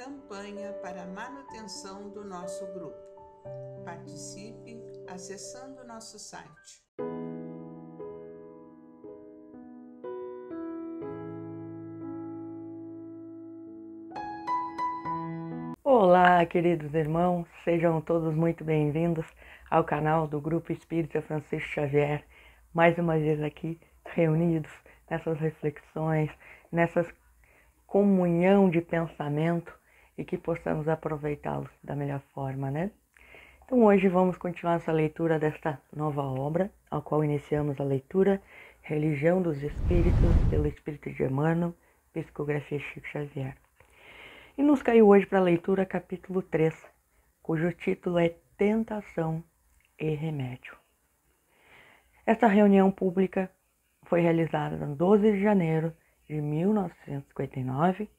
campanha para a manutenção do nosso grupo. Participe acessando nosso site. Olá, queridos irmãos, sejam todos muito bem-vindos ao canal do Grupo Espírita Francisco Xavier. Mais uma vez aqui, reunidos nessas reflexões, nessa comunhão de pensamento e que possamos aproveitá-los da melhor forma, né? Então hoje vamos continuar essa leitura desta nova obra, ao qual iniciamos a leitura Religião dos Espíritos, pelo Espírito de Emmanuel, Psicografia Chico Xavier. E nos caiu hoje para a leitura capítulo 3, cujo título é Tentação e Remédio. Esta reunião pública foi realizada no 12 de janeiro de 1959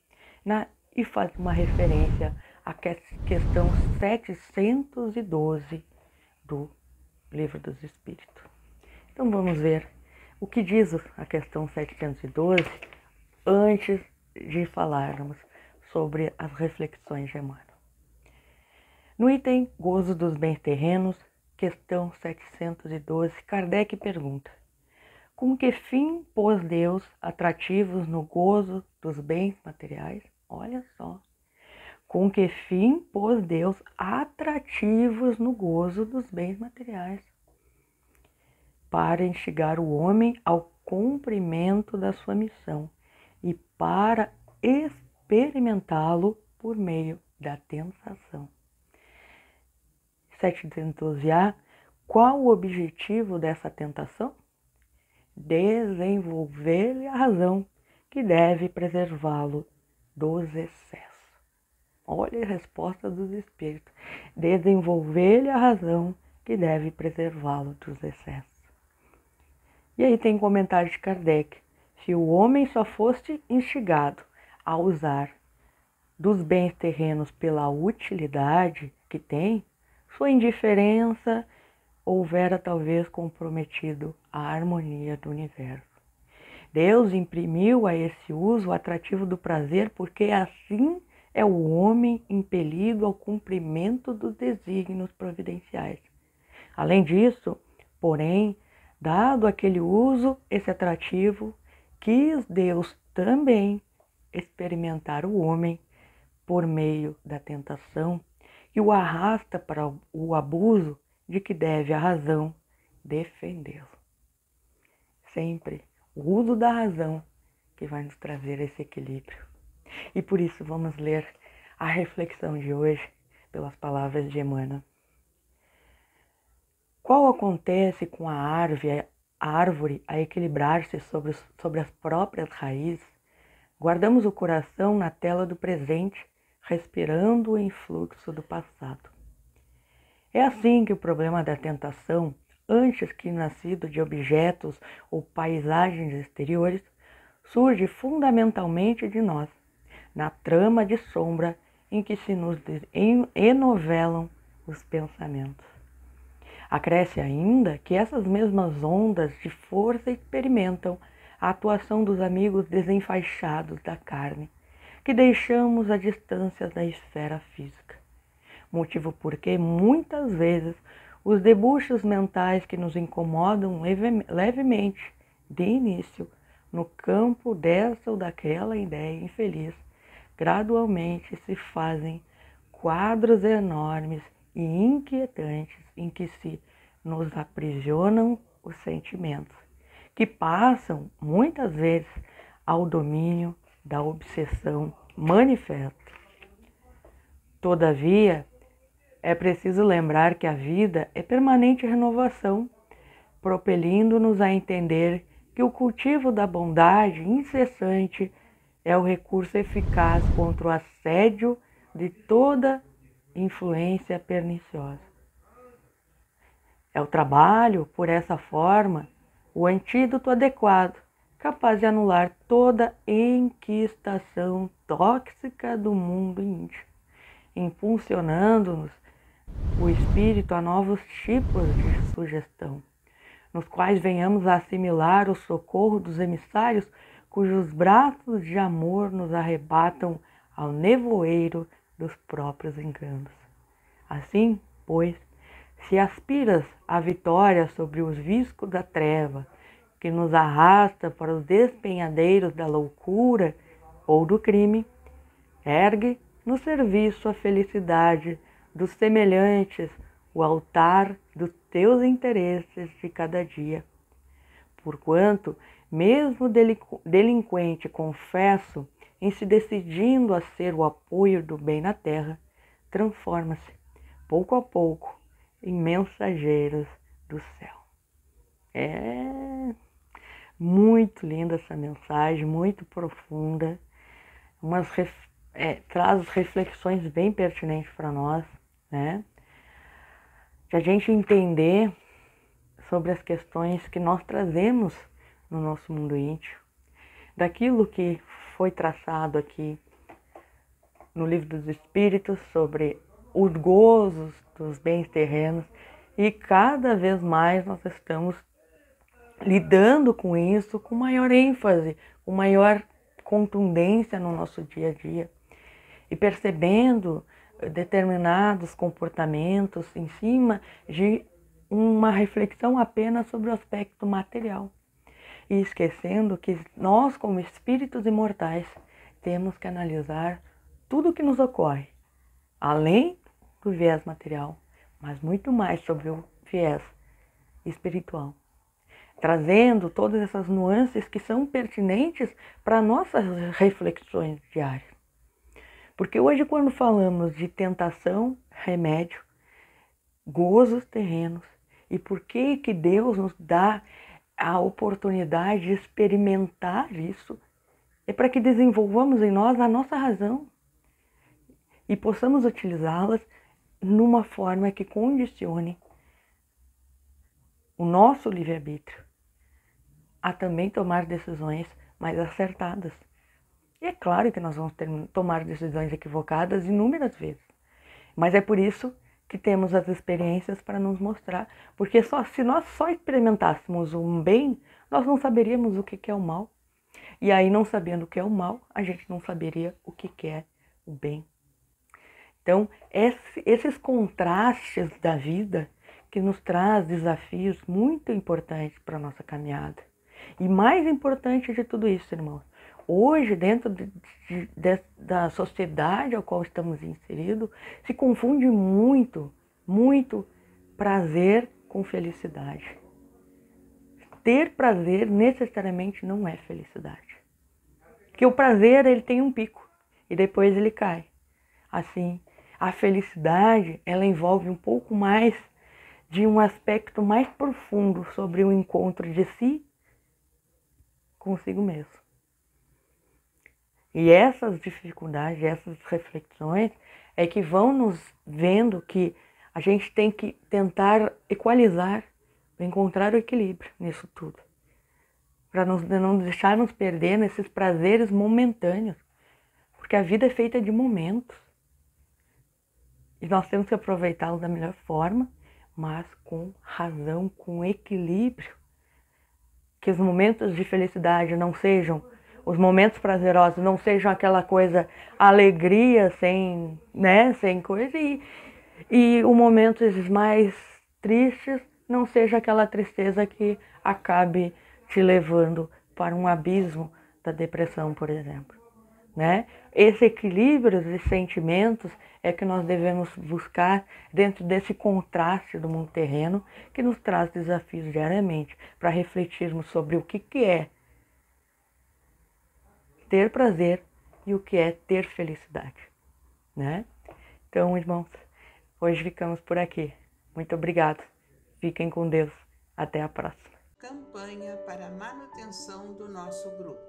e faz uma referência à questão 712 do Livro dos Espíritos. Então vamos ver o que diz a questão 712 antes de falarmos sobre as reflexões de Emmanuel. No item Gozo dos Bens Terrenos, questão 712, Kardec pergunta: com que fim pôs Deus atrativos no gozo dos bens materiais? Olha só. Com que fim pôs Deus atrativos no gozo dos bens materiais? Para instigar o homem ao cumprimento da sua missão e para experimentá-lo por meio da tentação. 712A. Qual o objetivo dessa tentação? Desenvolver-lhe a razão que deve preservá-lo dos excessos. Olha a resposta dos espíritos. Desenvolver-lhe a razão que deve preservá-lo dos excessos. E aí tem comentário de Kardec. Se o homem só fosse instigado a usar dos bens terrenos pela utilidade que tem, sua indiferença houvera talvez comprometido a harmonia do universo. Deus imprimiu a esse uso o atrativo do prazer, porque assim é o homem impelido ao cumprimento dos desígnios providenciais. Além disso, porém, dado aquele uso, esse atrativo, quis Deus também experimentar o homem por meio da tentação e o arrasta para o abuso de que deve a razão defendê-lo. Sempre o uso da razão que vai nos trazer esse equilíbrio. E por isso vamos ler a reflexão de hoje pelas palavras de Emmanuel. Qual acontece com a árvore a equilibrar-se sobre as próprias raízes? Guardamos o coração na tela do presente, respirando o influxo do passado. É assim que o problema da tentação, antes que nascido de objetos ou paisagens exteriores, surge fundamentalmente de nós, na trama de sombra em que se nos enovelam os pensamentos. Acresce ainda que essas mesmas ondas de força experimentam a atuação dos amigos desenfaixados da carne, que deixamos à distância da esfera física. Motivo porque muitas vezes os debuxos mentais que nos incomodam levemente, de início, no campo dessa ou daquela ideia infeliz, gradualmente se fazem quadros enormes e inquietantes em que se nos aprisionam os sentimentos, que passam muitas vezes ao domínio da obsessão manifesta. Todavia, é preciso lembrar que a vida é permanente renovação, propelindo-nos a entender que o cultivo da bondade incessante é o recurso eficaz contra o assédio de toda influência perniciosa. É o trabalho, por essa forma, o antídoto adequado, capaz de anular toda enquistação tóxica do mundo íntimo, impulsionando-nos o espírito a novos tipos de sugestão, nos quais venhamos a assimilar o socorro dos emissários cujos braços de amor nos arrebatam ao nevoeiro dos próprios enganos. Assim, pois, se aspiras à vitória sobre os viscos da treva, que nos arrasta para os despenhadeiros da loucura ou do crime, ergue no serviço a felicidade dos semelhantes o altar dos teus interesses de cada dia. Porquanto, mesmo delinquente, confesso, em se decidindo a ser o apoio do bem na terra, transforma-se, pouco a pouco, em mensageiros do céu. É muito linda essa mensagem, muito profunda, traz reflexões bem pertinentes para nós, né? De a gente entender sobre as questões que nós trazemos no nosso mundo íntimo, daquilo que foi traçado aqui no Livro dos Espíritos sobre os gozos dos bens terrenos, e cada vez mais nós estamos lidando com isso com maior ênfase, com maior contundência no nosso dia a dia, e percebendo determinados comportamentos em cima de uma reflexão apenas sobre o aspecto material, e esquecendo que nós, como espíritos imortais, temos que analisar tudo o que nos ocorre, além do viés material, mas muito mais sobre o viés espiritual, trazendo todas essas nuances que são pertinentes para nossas reflexões diárias. Porque hoje, quando falamos de tentação, remédio, gozos terrenos, e por que Deus nos dá a oportunidade de experimentar isso, é para que desenvolvamos em nós a nossa razão e possamos utilizá-las numa forma que condicione o nosso livre-arbítrio a também tomar decisões mais acertadas. E é claro que nós vamos tomar decisões equivocadas inúmeras vezes, mas é por isso que temos as experiências para nos mostrar, porque se nós só experimentássemos um bem, nós não saberíamos o que é o mal. E aí, não sabendo o que é o mal, a gente não saberia o que é o bem. Então, esses contrastes da vida que nos traz desafios muito importantes para a nossa caminhada. E mais importante de tudo isso, irmãos, hoje, dentro da sociedade ao qual estamos inseridos, se confunde muito prazer com felicidade. Ter prazer necessariamente não é felicidade. Porque o prazer, ele tem um pico e depois ele cai. Assim, a felicidade, ela envolve um pouco mais de um aspecto mais profundo sobre o encontro de si consigo mesmo. E essas dificuldades, essas reflexões é que vão nos vendo que a gente tem que tentar equalizar, encontrar o equilíbrio nisso tudo, para não deixar nos perder nesses prazeres momentâneos, porque a vida é feita de momentos e nós temos que aproveitá-los da melhor forma, mas com razão, com equilíbrio, que os momentos de felicidade não sejam os momentos prazerosos, não sejam aquela coisa, alegria sem coisa, e os momentos mais tristes não seja aquela tristeza que acabe te levando para um abismo da depressão, por exemplo, né? Esse equilíbrio de sentimentos é que nós devemos buscar dentro desse contraste do mundo terreno que nos traz desafios diariamente, para refletirmos sobre o que é ter prazer e o que é ter felicidade, né? Então, irmãos, hoje ficamos por aqui. Muito obrigada. Fiquem com Deus. Até a próxima. Campanha para a manutenção do nosso grupo.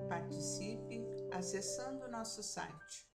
Participe acessando o nosso site